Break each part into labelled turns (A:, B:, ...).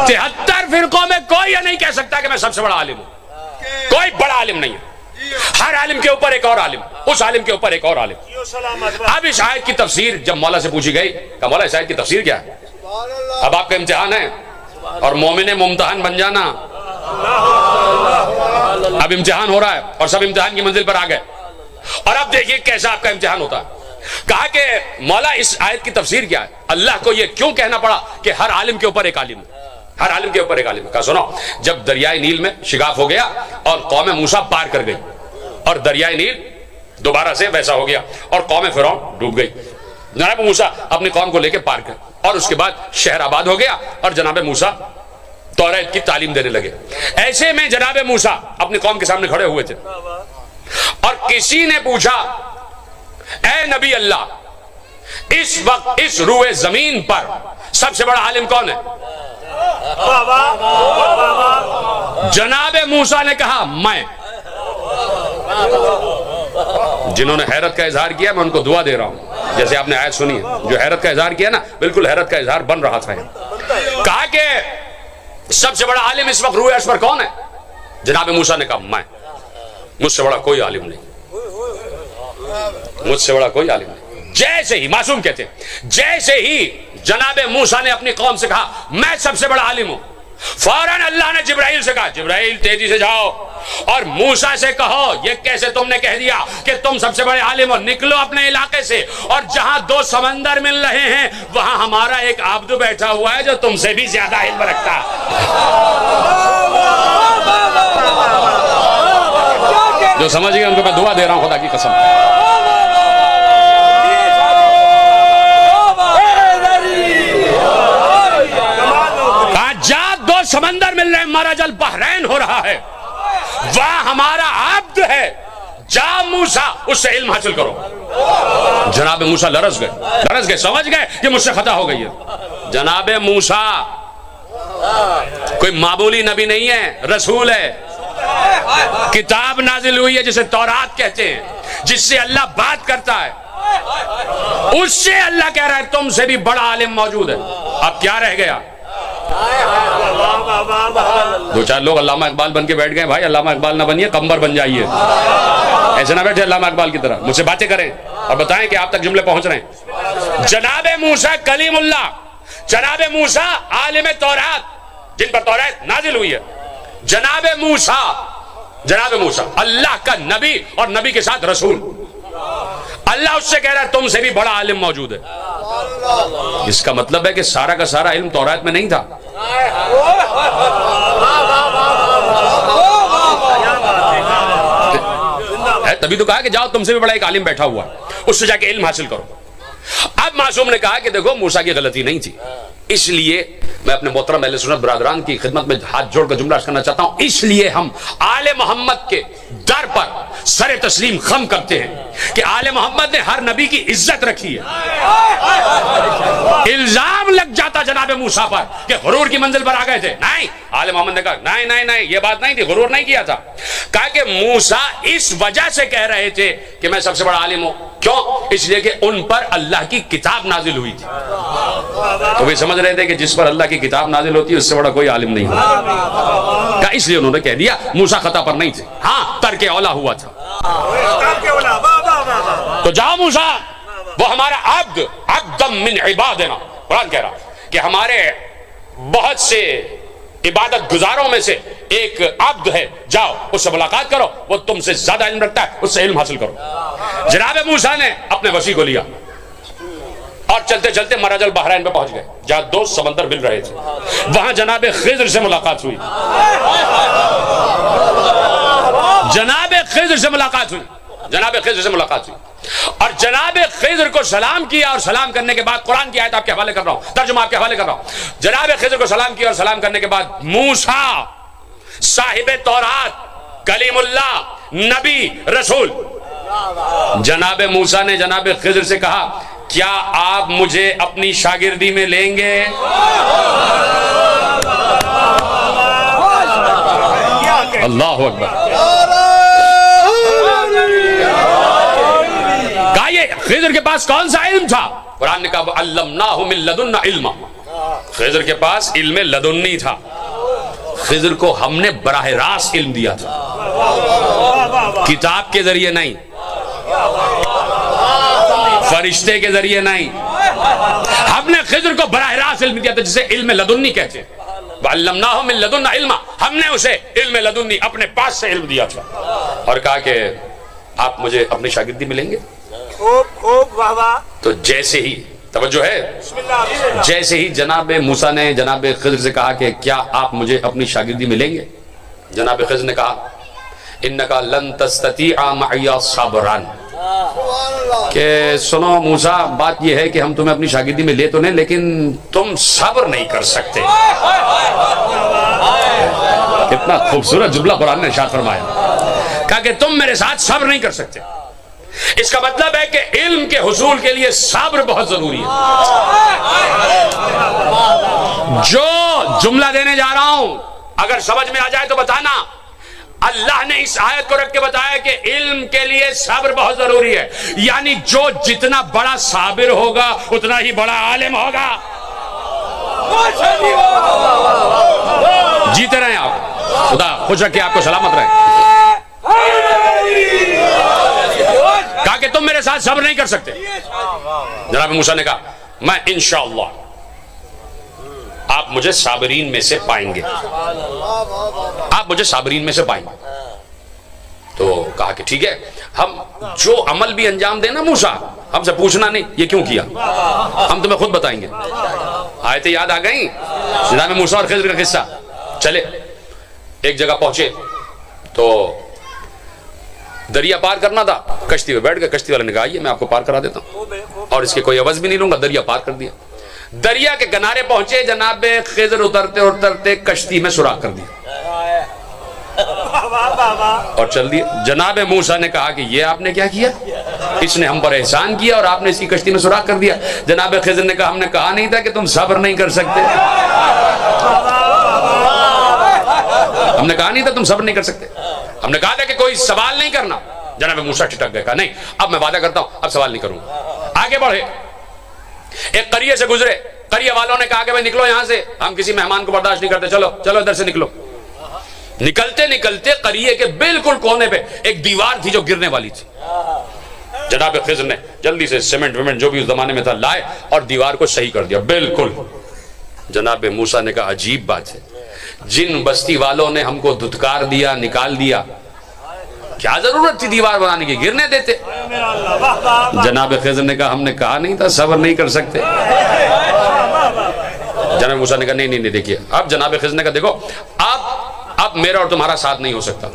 A: 73 فرقوں میں کوئی یہ نہیں کہہ سکتا کہ میں سب سے بڑا عالم ہوں. کوئی بڑا عالم نہیں ہے. ہر عالم کے اوپر ایک اور عالم, اس عالم کے اوپر ایک اور عالم. اب اس آیت کی تفسیر جب مولا سے پوچھی گئی کہ مولا اس آیت کی تفسیر کیا ہے؟ اب آپ کا امتحان ہے اور مومن ممتحن بن جانا. اب امتحان ہو رہا ہے اور سب امتحان کی منزل پر آ گئے. اور اب دیکھیے کیسا آپ کا امتحان ہوتا ہے. کہا کہ مولا اس آیت کی تفسیر کیا ہے؟ اللہ کو یہ کیوں کہنا پڑا کہ ہر عالم کے اوپر ایک عالم ہے, ہر عالم کے اوپر ایک عالم ہے؟ کہا سنو, جب دریائے نیل میں شگاف ہو گیا اور قوم موسیٰ پار کر گئی اور دریائے نیل دوبارہ سے ویسا ہو گیا اور قوم فرعون ڈوب گئی, جناب موسیٰ اپنی قوم کو لے کے پار کر, اور اس کے بعد شہر آباد ہو گیا اور جناب موسیٰ توریت کی تعلیم دینے لگے. ایسے میں جناب موسیٰ اپنی قوم کے سامنے کھڑے ہوئے تھے اور کسی نے پوچھا, اے نبی اللہ, اس وقت اس روئے زمین پر سب سے بڑا عالم کون ہے؟ جناب موسیٰ نے کہا میں. جنہوں نے حیرت کا اظہار کیا میں ان کو دعا دے رہا ہوں, جیسے آپ نے آیت سنی ہے, جو حیرت کا اظہار کیا نا بالکل حیرت کا اظہار بن رہا تھا. کہا کہ سب سے بڑا عالم اس وقت روئے عرش پر کون ہے؟ جناب موسیٰ نے کہا میں. مجھ سے بڑا کوئی عالم نہیں, مجھ سے بڑا کوئی عالم نہیں. جیسے ہی معصوم کہتے ہیں, جیسے ہی جناب موسیٰ نے اپنی قوم سے کہا میں سب سے بڑا عالم ہوں, فوراً اللہ نے جبرائیل سے کہا جبرائیل تیزی سے جاؤ اور موسیٰ سے کہو یہ کیسے تم نے کہہ دیا کہ تم سب سے بڑے عالم ہو, نکلو اپنے علاقے سے, اور جہاں 2 سمندر مل رہے ہیں وہاں ہمارا ایک عبد بیٹھا ہوا ہے جو تم سے بھی زیادہ علم رکھتا ہے. جو سمجھ گئے ان کو میں دعا دے رہا ہوں خدا کی قسم. کہا جا 2 سمندر مل رہے ہیں, مرج البحرین ہو رہا ہے, وہاں ہمارا عبد ہے, جا موسیٰ اس سے علم حاصل کرو. جناب موسیٰ لرز گئے, سمجھ گئے کہ مجھ سے خطا ہو گئی ہے. جناب موسیٰ کوئی معمولی نبی نہیں ہے, رسول ہے. کتاب نازل ہوئی ہے جسے تورات کہتے ہیں, جس سے اللہ بات کرتا ہے, اس سے اللہ کہہ رہا ہے تم سے بھی بڑا عالم موجود ہے. اب کیا رہ گیا؟ 2-4 لوگ علامہ اقبال بن کے بیٹھ گئے. بھائی علامہ اقبال نہ بنیے, قمبر بن جائیے. ایسے نہ بیٹھے علامہ اقبال کی طرح, مجھ سے باتیں کریں اور بتائیں کہ آپ تک جملے پہنچ رہے ہیں. جناب موسیٰ کلیم اللہ, جناب موسیٰ عالم تورات جن پر تورات نازل ہوئی ہے, جناب موسیٰ اللہ کا نبی اور نبی کے ساتھ رسول. اللہ اس سے کہہ رہا ہے تم سے بھی بڑا عالم موجود ہے. اس کا مطلب ہے کہ سارا کا سارا علم تورات میں نہیں تھا. تبھی تو کہا کہ جاؤ تم سے بھی بڑا ایک عالم بیٹھا ہوا ہے, اس سے جا کے علم حاصل کرو. اب معصوم نے کہا کہ دیکھو موسیٰ کی غلطی نہیں تھی, اس لیے میں اپنے محترم اہل سنت برادران کی خدمت میں ہاتھ جوڑ کر جملہ عرض کرنا چاہتا ہوں, اس لیے ہم آل محمد کے در پر سر تسلیم خم کرتے ہیں کہ آل محمد نے ہر نبی کی عزت رکھی ہے. الزام لگ جاتا جناب موسیٰ پر کہ غرور کی منزل پر آ گئے تھے, نہیں, آل محمد نے کہا نہیں یہ بات نہیں تھی, غرور نہیں کیا تھا. کہا کہ موسیٰ اس وجہ سے کہہ رہے تھے کہ میں سب سے بڑا عالم ہوں, کیوں؟ اس لیے کہ ان پر اللہ کی کتاب نازل ہوئی تھی. تو وہ سمجھ رہے تھے کہ جس پر اللہ کی کتاب نازل ہوتی ہے اس سے بڑا کوئی عالم نہیں ہوتا. اس لیے انہوں نے کہہ دیا موسیٰ خطا پر نہیں تھے, ہاں ترک اولا ہوا تھا. تو جاؤ موسیٰ, وہ ہمارا عبد من عبادنا, قرآن کہہ رہا کہ ہمارے بہت سے عبادت گزاروں میں سے ایک عبد ہے, جاؤ اس سے ملاقات کرو, وہ تم سے زیادہ علم رکھتا ہے, اس سے علم حاصل کرو. جناب موسیٰ نے اپنے وسیع کو لیا اور چلتے چلتے مرج البحرین پہ پہنچ گئے, جہاں 2 سمندر مل رہے تھے. وہاں جناب خضر سے ملاقات ہوئی, جناب خضر سے ملاقات ہوئی, اور جناب خضر کو سلام کیا, اور سلام کرنے کے بعد قرآن کی آیت آپ کے حوالے کر رہا ہوں, ترجمہ آپ کے حوالے کر رہا ہوں. جناب خضر کو سلام کیا اور سلام کرنے کے بعد موسیٰ صاحب تورات, کلیم اللہ, نبی, رسول, جناب موسیٰ نے جناب خضر سے کہا کیا آپ مجھے اپنی شاگردی میں لیں گے؟ اللہ اکبر. کہا یہ خضر کے پاس کون سا علم تھا؟ قرآن نے کہا وَعَلَّمْنَاهُ مِن لَدُنَّا عِلْمًا, خضر کے پاس علم لدنی تھا، خضر کو ہم نے براہ راست علم دیا تھا، کتاب کے ذریعے نہیں، فرشتے کے ذریعے نہیں، ہم نے خضر کو براہ راست علم دیا تھا، جسے علم لدنی کہتے ہیں۔ وَعَلَّمْنَاهُ مِن لَدُنَّا عِلْمًا، ہم نے اسے علم لدنی اپنے پاس سے علم دیا تھا، اور کہا کہ آپ مجھے اپنی شاگردی ملیں گے؟ تو جیسے ہی، توجہ ہے، جیسے ہی جناب موسیٰ نے جناب خضر سے کہا کہ کیا آپ مجھے اپنی شاگردی ملیں گے، جناب خضر نے کہا اِنَّكَ لَن تَسْتَطِيعَ مَعِيَ صَبْرًا، کہ سنو موسیٰ، بات یہ ہے کہ ہم تمہیں اپنی شاگردی میں لے تو نہیں، لیکن تم صبر نہیں کر سکتے۔ کتنا خوبصورت جملہ قرآن نے ارشاد فرمایا، کہا کہ تم میرے ساتھ صبر نہیں کر سکتے۔ اس کا مطلب ہے کہ علم کے حصول کے لیے صبر بہت ضروری ہے۔ جو جملہ دینے جا رہا ہوں اگر سمجھ میں آ جائے تو بتانا، اللہ نے اس آیت کو رکھ کے بتایا کہ علم کے لیے صبر بہت ضروری ہے، یعنی جو جتنا بڑا صابر ہوگا اتنا ہی بڑا عالم ہوگا۔ جیتے رہیں آپ، خدا خوش رکھے آپ کو، سلامت رہے۔ کہا کہ تم میرے ساتھ صبر نہیں کر سکتے۔ جناب موسیٰ نے کہا میں انشاءاللہ آپ مجھے صابرین میں سے پائیں گے، آپ مجھے صابرین میں سے پائیں گے۔ تو کہا کہ ٹھیک ہے، ہم جو عمل بھی انجام دیں نا موسیٰ، ہم سے پوچھنا نہیں یہ کیوں کیا، ہم تمہیں خود بتائیں گے۔ آیتیں یاد آ گئیں جناب موسیٰ اور خضر کا قصہ۔ چلے ایک جگہ پہنچے تو دریا پار کرنا تھا، کشتی پہ بیٹھ گئے، کشتی والے نے کہا یہ میں آپ کو پار کرا دیتا ہوں اور اس کے کوئی عوض بھی نہیں لوں گا، دریا پار کر دیا۔ دریا کے کنارے پہنچے، جناب خضر اترتے اترتے کشتی میں سوراخ کر دیا اور چل دیا۔ جناب موسیٰ نے کہا کہ یہ آپ نے کیا کیا، اس نے ہم پر احسان کیا اور آپ نے اس کی کشتی میں سوراخ کر دیا۔ جناب خضر نے کہا ہم نے کہا نہیں تھا کہ تم صبر نہیں کر سکتے، ہم نے کہا نہیں تھا تم صبر نہیں کر سکتے، ہم نے کہا تھا کہ کوئی سوال نہیں کرنا۔ جناب موسیٰ ٹھٹک گئے، کہا نہیں اب میں وعدہ کرتا ہوں اب سوال نہیں کروں گا۔ آگے بڑھے، ایک قریے سے گزرے، قریے والوں نے کہا کہ بھائی نکلو یہاں سے، ہم کسی مہمان کو برداشت نہیں کرتے، چلو چلو ادھر سے نکلو۔ نکلتے نکلتے قریے کے بالکل کونے پہ ایک دیوار تھی جو گرنے والی تھی۔ جناب خضر نے جلدی سے سیمنٹ ویمنٹ جو بھی اس زمانے میں تھا لائے اور دیوار کو صحیح کر دیا بالکل۔ جناب موسیٰ نے کہا عجیب بات ہے، جن بستی والوں نے ہم کو دھتکار دیا، نکال دیا، کیا ضرورت تھی دیوار بنانے کی، گرنے دیتے۔ جناب خضر نے کہا ہم نے کہا نہیں تھا صبر نہیں کر سکتے۔ جناب موسیٰ نے کہا نہیں دیکھیے، اب جناب خضر نے کہا دیکھو اب میرا اور تمہارا ساتھ نہیں ہو سکتا،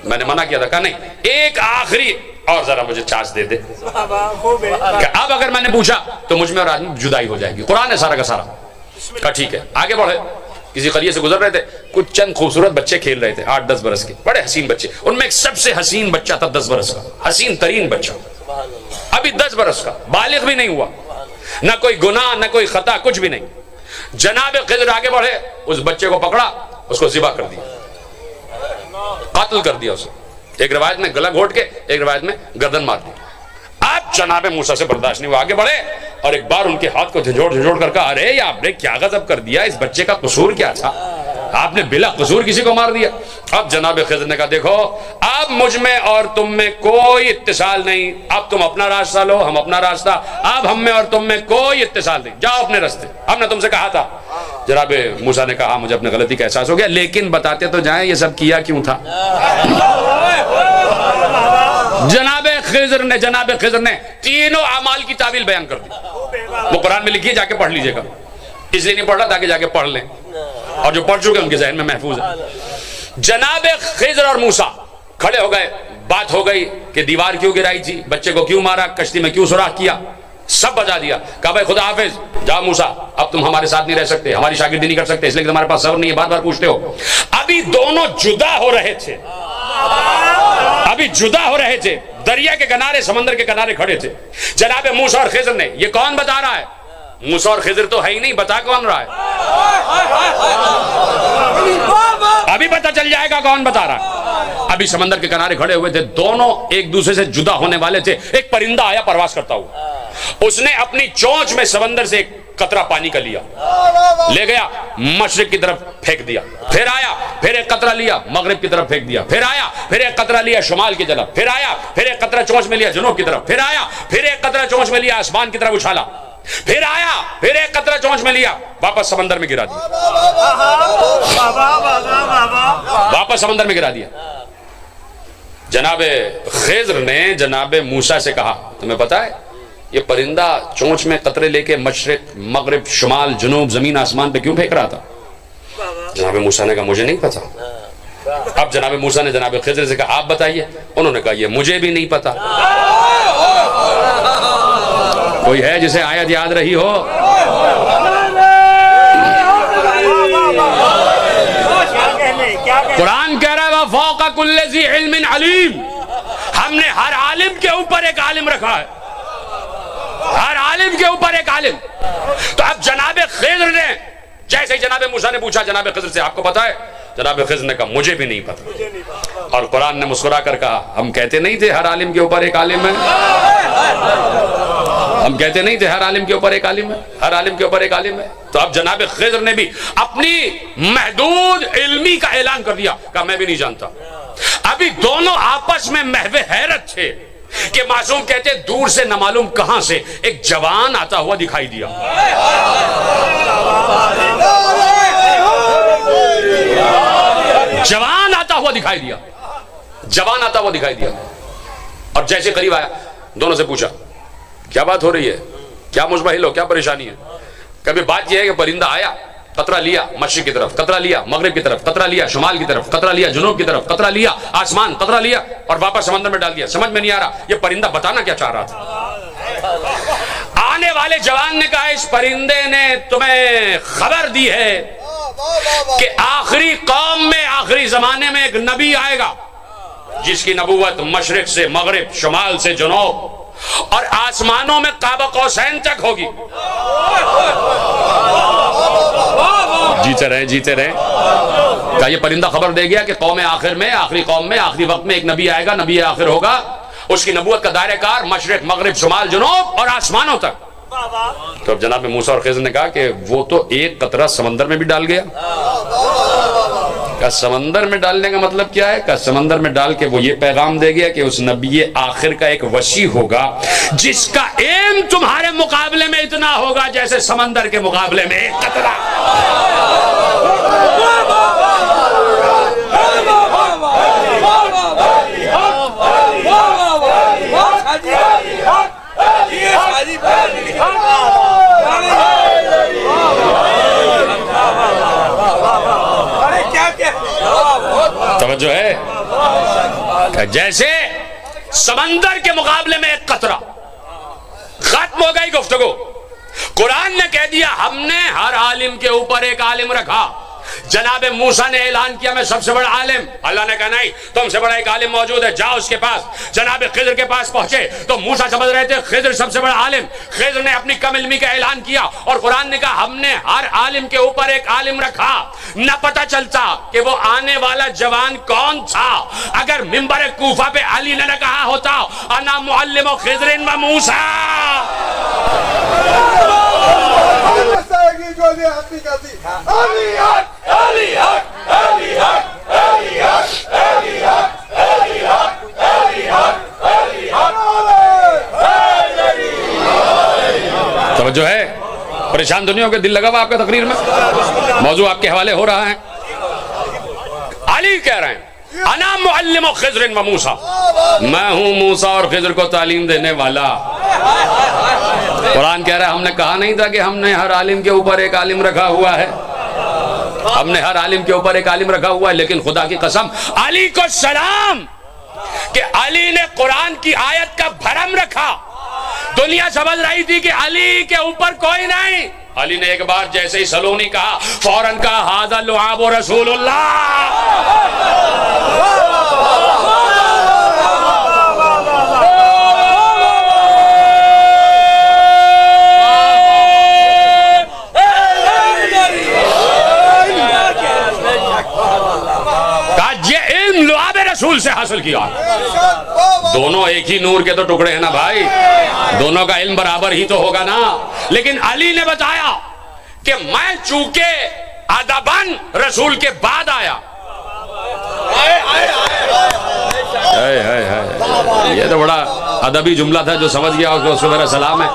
A: میں نے منع کیا تھا، کہا نہیں ایک آخری اور ذرا مجھے چانس دے دے، کہ اب اگر میں نے پوچھا تو مجھ میں اور آدمی جدائی ہو جائے گی، قرآن ہے سارا کا سارا۔ کہا ٹھیک ہے۔ آگے بڑھے، کسی قریے سے گزر رہے تھے، کچھ چند خوبصورت بچے کھیل رہے تھے، 8-10 برس کے، بڑے حسین بچے، ان میں ایک سب سے حسین بچہ تھا 10 برس کا، حسین ترین بچہ، ابھی 10 برس کا، بالغ بھی نہیں ہوا، نہ کوئی گناہ نہ کوئی خطا، کچھ بھی نہیں۔ جناب خضر آگے بڑھے، اس بچے کو پکڑا، اس کو ذبح کر دیا، قتل کر دیا اسے، ایک روایت میں گلا گھونٹ کے، ایک روایت میں گردن مار دی۔ اب جناب موسیٰ سے برداشت نہیں ہوا، آگے بڑھے اور ایک بار ان کے ہاتھ کو جھنجھوڑ کر کہا ارے آپ نے کیا غضب کر دیا، اس بچے کا قصور کیا تھا، آپ نے بلا قصور کسی کو مار دیا۔ اب جناب خضر نے کہا دیکھو اب مجھ میں اور تم میں کوئی اتصال نہیں، اب تم اپنا راستہ لو ہم اپنا راستہ، اب ہم میں اور تم میں کوئی اتصال نہیں، جاؤ اپنے راستے، ہم نے تم سے کہا تھا۔ جناب موسیٰ نے کہا مجھے اپنے غلطی کا احساس ہو گیا، لیکن بتاتے تو جائیں یہ سب کیا کیوں تھا۔ جناب خضر نے تینوں اعمال کی تعویل بیان کر دی، وہ قرآن میں لکھی ہے، جا کے پڑھ لیجئے گا، اس لیے نہیں پڑھ رہا تاکہ جا کے پڑھ لیں، اور جو پڑھ چکے ان کے ذہن میں محفوظ ہے۔ جناب خضر اور موسیٰ کھڑے ہو گئے، بات ہو گئی کہ دیوار کیوں گرائی تھی، بچے کو کیوں مارا، کشتی میں کیوں سوراخ کیا، سب بتا دیا۔ کہا بھائی خدا حافظ، جاؤ موسیٰ اب تم ہمارے ساتھ نہیں رہ سکتے، ہماری شاگردی نہیں کر سکتے، اس لیے کہ تمہارے پاس صبر نہیں ہے، بار بار پوچھتے ہو۔ ابھی دونوں جدا ہو رہے تھے، دریا کے کنارے، سمندر کے کنارے کھڑے تھے۔ جناب موسیٰ اور خضر نے، یہ کون بتا رہا ہے؟ موسیٰ اور خضر تو ہے ہی نہیں، بتا کون رہا ہے؟ ابھی پتہ چل جائے گا کون بتا رہا ہے۔ ابھی سمندر کے کنارے کھڑے ہوئے تھے، دونوں ایک دوسرے سے جدا ہونے والے تھے۔ ایک پرندہ آیا پرواز کرتا ہوا، اس نے اپنی چونچ میں سمندر سے ایک قطرہ پانی کا لیا, لے گیا مشرق کی طرف پھینک دیا, پھر آیا پھر ایک قطرہ لیا مغرب کی طرف پھینک دیا, پھر آیا پھر ایک قطرہ لیا شمال کی طرف, پھر آیا پھر ایک قطرہ چونچ میں لیا جنوب کی طرف, پھر آیا پھر ایک قطرہ چونچ میں لیا آسمان کی طرف اچھالا, پھر آیا پھر ایک قطرہ چونچ میں لیا واپس سمندر میں گرا دیا, واپس سمندر میں گرا دیا. جناب خضر نے جناب موسیٰ سے کہا تمہیں پتا ہے یہ پرندہ چونچ میں قطرے لے کے مشرق مغرب شمال جنوب زمین آسمان پہ کیوں پھینک رہا تھا؟ جناب موسیٰ نے کہا مجھے نہیں پتا. اب جناب موسیٰ نے جناب خضر سے کہا آپ بتائیے, انہوں نے کہا یہ مجھے بھی نہیں پتا. کوئی ہے جسے آیت یاد رہی ہو؟ قرآن کہہ رہا ہے وَفَوْقَ كُلِّ ذِي عِلْمٍ عَلِيمٍ, ہم نے ہر عالم کے اوپر ایک عالم رکھا ہے, ہر عالم کے اوپر ایک عالم. تو اب جناب خضر نے جیسے ہی جناب موسیٰ نے پوچھا جناب خضر سے آپ کو پتا ہے, جناب خضر نے کہا مجھے بھی نہیں پتا. اور قرآن نے مسکرا کر کہا ہم کہتے نہیں تھے ہر عالم کے اوپر ایک عالم ہے, ہم کہتے نہیں تھے ہر عالم کے اوپر ایک عالم ہے, ہر عالم کے اوپر ایک عالم ہے. تو اب جناب خضر نے بھی اپنی محدود علمی کا اعلان کر دیا, کہا میں بھی نہیں جانتا. ابھی دونوں آپس میں محو حیرت تھے کہ معصوم کہتے دور سے نہ معلوم کہاں سے ایک جوان آتا ہوا دکھائی دیا. جوان آتا ہوا دکھائی دیا, جوان آتا ہوا دکھائی دیا. اور جیسے قریب آیا دونوں سے پوچھا کیا بات ہو رہی ہے, کیا مزمحل ہو, کیا پریشانی ہے؟ کبھی بات یہ ہے کہ پرندہ آیا قطرہ لیا مشرق کی طرف, قطرہ لیا مغرب کی طرف, قطرہ لیا شمال کی طرف, قطرہ لیا جنوب کی طرف, قطرہ لیا آسمان, قطرہ لیا اور واپس سمندر میں ڈال دیا. سمجھ میں نہیں آ رہا یہ پرندہ بتانا کیا چاہ رہا تھا. آنے والے جوان نے کہا اس پرندے نے تمہیں خبر دی ہے کہ آخری قوم میں آخری زمانے میں ایک نبی آئے گا جس کی نبوت مشرق سے مغرب شمال سے جنوب اور آسمانوں میں قاب قوسین تک ہوگی. جیتے رہے جیتے رہے. کیا یہ پرندہ خبر دے گیا کہ قوم آخر میں آخری قوم میں آخری وقت میں ایک نبی آئے گا, نبی آخر ہوگا, اس کی نبوت کا دائرہ کار مشرق مغرب شمال جنوب اور آسمانوں تک. تو اب جناب موسیٰ اور خضر نے کہا کہ وہ تو ایک قطرہ سمندر میں بھی ڈال گیا. کہ سمندر میں ڈالنے کا مطلب کیا ہے؟ کہ سمندر میں ڈال کے وہ یہ پیغام دے گیا کہ اس نبی آخر کا ایک وسیع ہوگا جس کا علم تمہارے مقابلے میں اتنا ہوگا جیسے سمندر کے مقابلے میں ایک قطرہ. توجہ ہے جیسے سمندر کے مقابلے میں ایک قطرہ. ختم ہو گئی گفتگو. قرآن نے کہہ دیا ہم نے ہر عالم کے اوپر ایک عالم رکھا. جناب موسیٰ نے اعلان کیا میں سب سے بڑا عالم. اللہ نے کہا نہیں تم سے بڑا ایک عالم موجود ہے, جاؤ اس کے پاس. جناب خضر کے پاس پہنچے تو موسیٰ سمجھ رہے تھے خضر سب سے بڑا عالم. خضر نے اپنی کم علمی کا اعلان کیا اور قرآن نے کہا ہم نے ہر عالم کے اوپر ایک عالم رکھا. نہ پتہ چلتا کہ وہ آنے والا جوان کون تھا اگر منبر کوفہ پہ علی نے نہ کہا ہوتا انا معلم خضر و موسیٰ. توجہ ہے. پریشان دنیا ہو کے دل لگا ہوا آپ کا تقریر میں, موضوع آپ کے حوالے ہو رہا ہے. علی کہہ رہے ہیں انا معلم خضر و موسیٰ, میں ہوں موسیٰ اور خضر کو تعلیم دینے والا. قرآن کہہ رہا ہے ہم نے کہا نہیں تھا کہ ہم نے ہر عالم کے اوپر ایک عالم رکھا ہوا ہے, ہم نے ہر عالم کے اوپر ایک عالم رکھا ہوا ہے. لیکن خدا کی قسم علی کو سلام کہ علی نے قرآن کی آیت کا بھرم رکھا. دنیا سمجھ رہی تھی کہ علی کے اوپر کوئی نہیں. علی نے ایک بار جیسے ہی سلونی کہا فوراً کہا ھذا لعاب رسول اللہ. کہا یہ علم لعاب رسول رسول سے حاصل کیا. دونوں ایک ہی نور کے تو ٹکڑے ہیں نا بھائی, دونوں کا علم برابر ہی تو ہوگا نا. لیکن علی نے بتایا کہ میں چونکہ ادباً رسول کے بعد آیا. یہ تو بڑا ادبی جملہ تھا, جو سمجھ گیا اس کو میرا سلام ہے.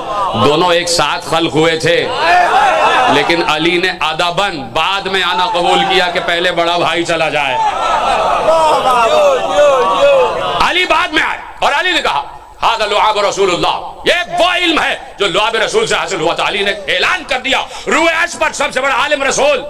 A: دونوں ایک ساتھ خلق ہوئے تھے, لیکن علی نے ادباً بعد میں آنا قبول کیا کہ پہلے بڑا بھائی چلا جائے. علی بعد میں آئے اور علی نے کہا ھذا لعاب رسول اللہ, یہ وہ علم ہے جو لعاب رسول سے حاصل ہوا تھا. علی نے اعلان کر دیا روئے عرش پر سب سے بڑا عالم رسول,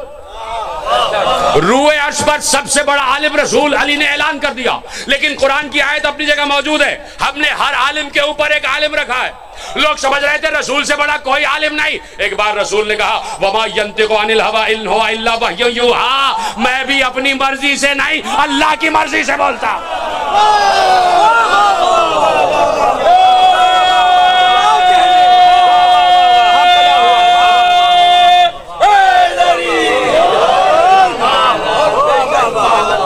A: روئے عرش پر سب سے بڑا عالم رسول علی نے اعلان کر دیا. لیکن قرآن کی آیت اپنی جگہ موجود ہے, ہم نے ہر عالم کے اوپر ایک عالم رکھا ہے. لوگ سمجھ رہے تھے رسول سے بڑا کوئی عالم نہیں. ایک بار رسول نے کہا وما ينطق عن الهوى ان هو الا وحی یوحی, میں بھی اپنی مرضی سے نہیں اللہ کی مرضی سے بولتا.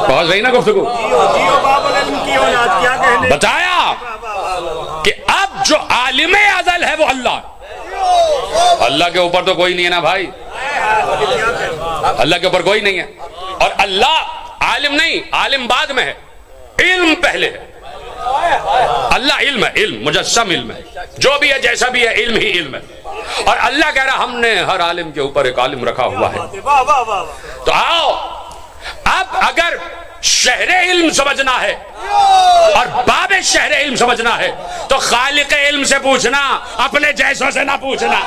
A: پہنچ رہی نا گفتگو. بتایا کہ اب جو عالم ازل ہے وہ اللہ, اللہ کے اوپر تو کوئی نہیں ہے نا بھائی, اللہ کے اوپر کوئی نہیں ہے. اور اللہ عالم نہیں, عالم بعد میں ہے, علم پہلے ہے. اللہ علم ہے, علم مجسم علم ہے, جو بھی ہے جیسا بھی ہے علم ہی علم ہے. اور اللہ کہہ رہا ہم نے ہر عالم کے اوپر ایک عالم رکھا ہوا ہے. تو آؤ اب اگر شہر علم سمجھنا ہے اور باب شہر علم سمجھنا ہے تو خالق علم سے پوچھنا, اپنے جیسوں سے نہ پوچھنا.